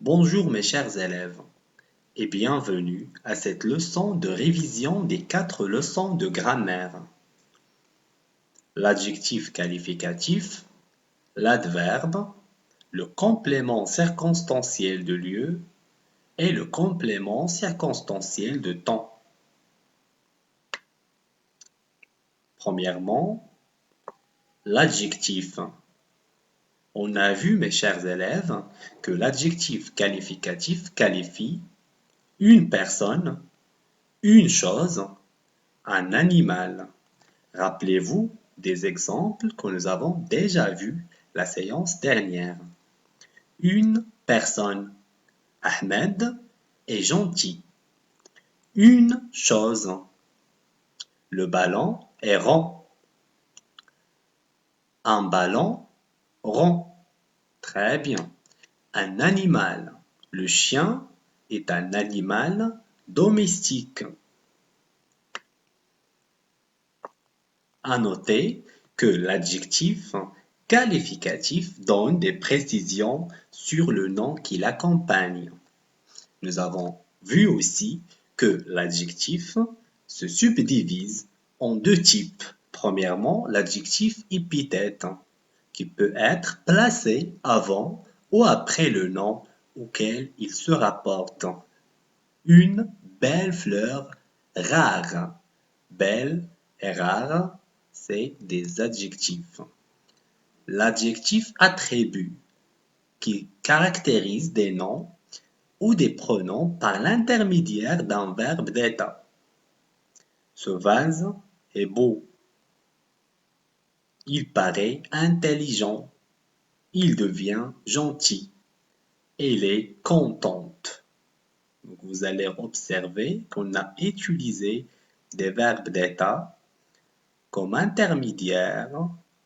Bonjour mes chers élèves et bienvenue à cette leçon de révision des 4 leçons de grammaire. L'adjectif qualificatif, l'adverbe, le complément circonstanciel de lieu et le complément circonstanciel de temps. Premièrement, l'adjectif. On a vu, mes chers élèves, que l'adjectif qualificatif qualifie une personne, une chose, un animal. Rappelez-vous des exemples que nous avons déjà vus la séance dernière. Une personne. Ahmed est gentil. Une chose. Le ballon est rond. Un ballon rond. Très bien. Un animal. Le chien est un animal domestique. À noter que l'adjectif qualificatif donne des précisions sur le nom qui l'accompagne. Nous avons vu aussi que l'adjectif se subdivise en deux types. Premièrement, l'adjectif épithète, qui peut être placé avant ou après le nom auquel il se rapporte. Une belle fleur rare. Belle et rare, c'est des adjectifs. L'adjectif attribut, qui caractérise des noms ou des pronoms par l'intermédiaire d'un verbe d'état. Ce vase est beau. Il paraît intelligent. Il devient gentil. Elle est contente. Donc vous allez observer qu'on a utilisé des verbes d'état comme intermédiaire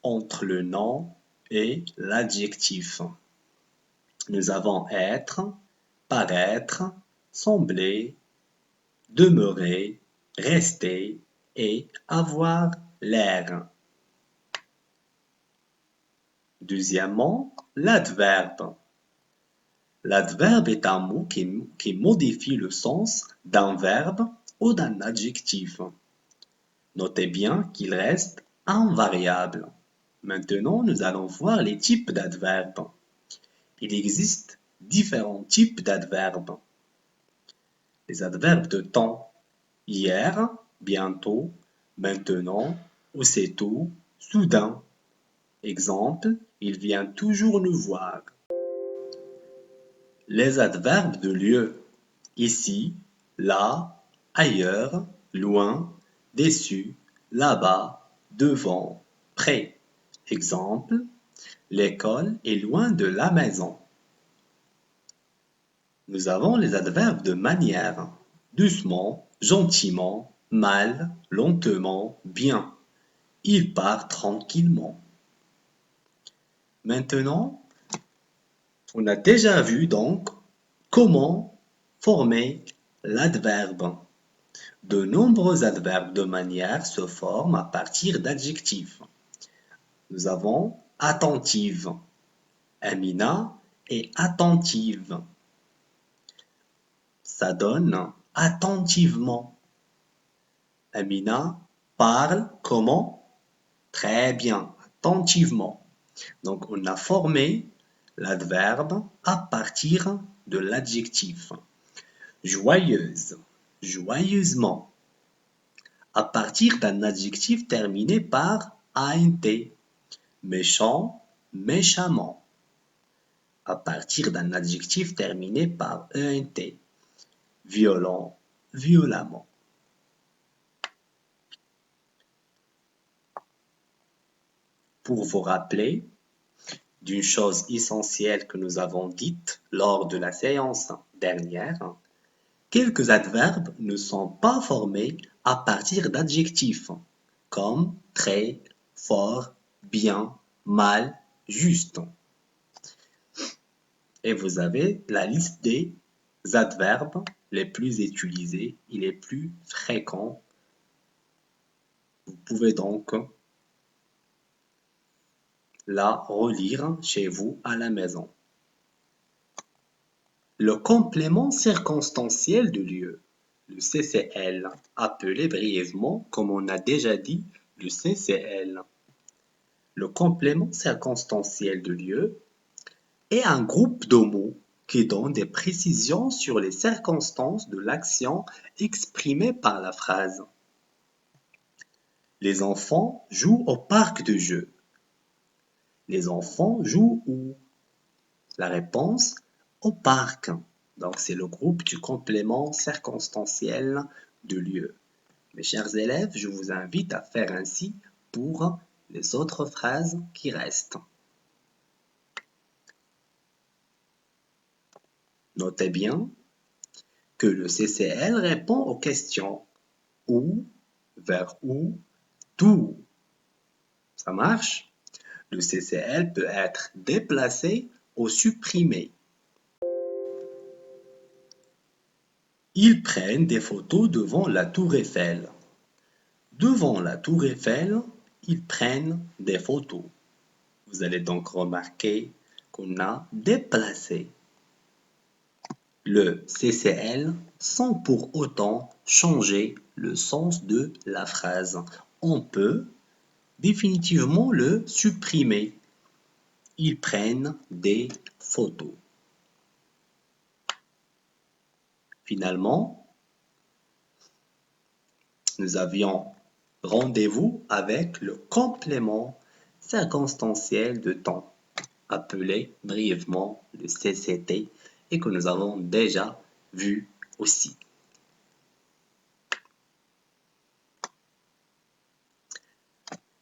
entre le nom et l'adjectif. Nous avons être, paraître, sembler, demeurer, rester et avoir l'air. Deuxièmement, l'adverbe. L'adverbe est un mot qui modifie le sens d'un verbe ou d'un adjectif. Notez bien qu'il reste invariable. Maintenant, nous allons voir les types d'adverbes. Il existe différents types d'adverbes. Les adverbes de temps, hier, bientôt, maintenant, aussitôt, soudain. Exemple, il vient toujours nous voir. Les adverbes de lieu, ici, là, ailleurs, loin, dessus, là-bas, devant, près. Exemple, l'école est loin de la maison. Nous avons les adverbes de manière, doucement, gentiment, mal, lentement, bien. Il part tranquillement. Maintenant, on a déjà vu donc comment former l'adverbe. De nombreux adverbes de manière se forment à partir d'adjectifs. Nous avons attentive. Amina est attentive. Ça donne attentivement. Amina parle comment? Très bien, attentivement. Donc, on a formé l'adverbe à partir de l'adjectif. Joyeuse, joyeusement, à partir d'un adjectif terminé par int. Méchant, méchamment, à partir d'un adjectif terminé par ent. Violent, violemment. Pour vous rappeler d'une chose essentielle que nous avons dite lors de la séance dernière, quelques adverbes ne sont pas formés à partir d'adjectifs, comme très, fort, bien, mal, juste. Et vous avez la liste des adverbes les plus utilisés et les plus fréquents. Vous pouvez donc la relire chez vous à la maison. Le complément circonstanciel de lieu, le CCL, appelé brièvement, comme on a déjà dit, le CCL. Le complément circonstanciel de lieu est un groupe de mots qui donne des précisions sur les circonstances de l'action exprimée par la phrase. Les enfants jouent au parc de jeux. Les enfants jouent où? La réponse, au parc. Donc c'est le groupe du complément circonstanciel de lieu. Mes chers élèves, je vous invite à faire ainsi pour les autres phrases qui restent. Notez bien que le CCL répond aux questions où, vers où, d'où. Ça marche? Le CCL peut être déplacé ou supprimé. Ils prennent des photos devant la tour Eiffel. Devant la tour Eiffel, ils prennent des photos. Vous allez donc remarquer qu'on a déplacé le CCL sans pour autant changer le sens de la phrase. On peut définitivement le supprimer. Ils prennent des photos. Finalement, nous avions rendez-vous avec le complément circonstanciel de temps, appelé brièvement le CCT, et que nous avons déjà vu aussi.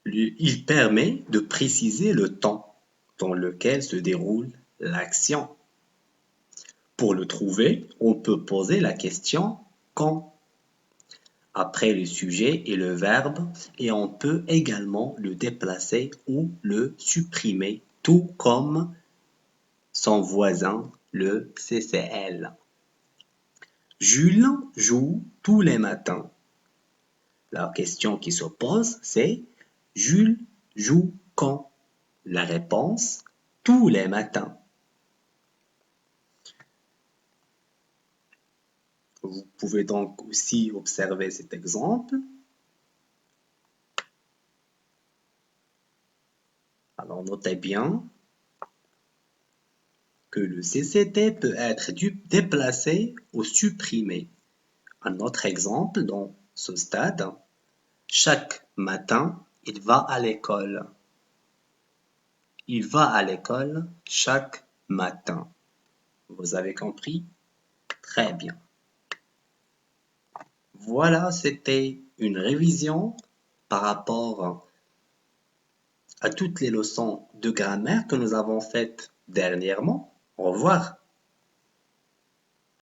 Il permet de préciser le temps dans lequel se déroule l'action. Pour le trouver, on peut poser la question quand après le sujet et le verbe, et on peut également le déplacer ou le supprimer, tout comme son voisin, le CCL. Jules joue tous les matins. La question qui se pose, c'est Jules joue quand? La réponse, tous les matins. Vous pouvez donc aussi observer cet exemple. Alors notez bien que le CCT peut être déplacé ou supprimé. Un autre exemple dans ce stade, chaque matin, il va à l'école. Il va à l'école chaque matin. Vous avez compris? Très bien. Voilà, c'était une révision par rapport à toutes les leçons de grammaire que nous avons faites dernièrement. Au revoir.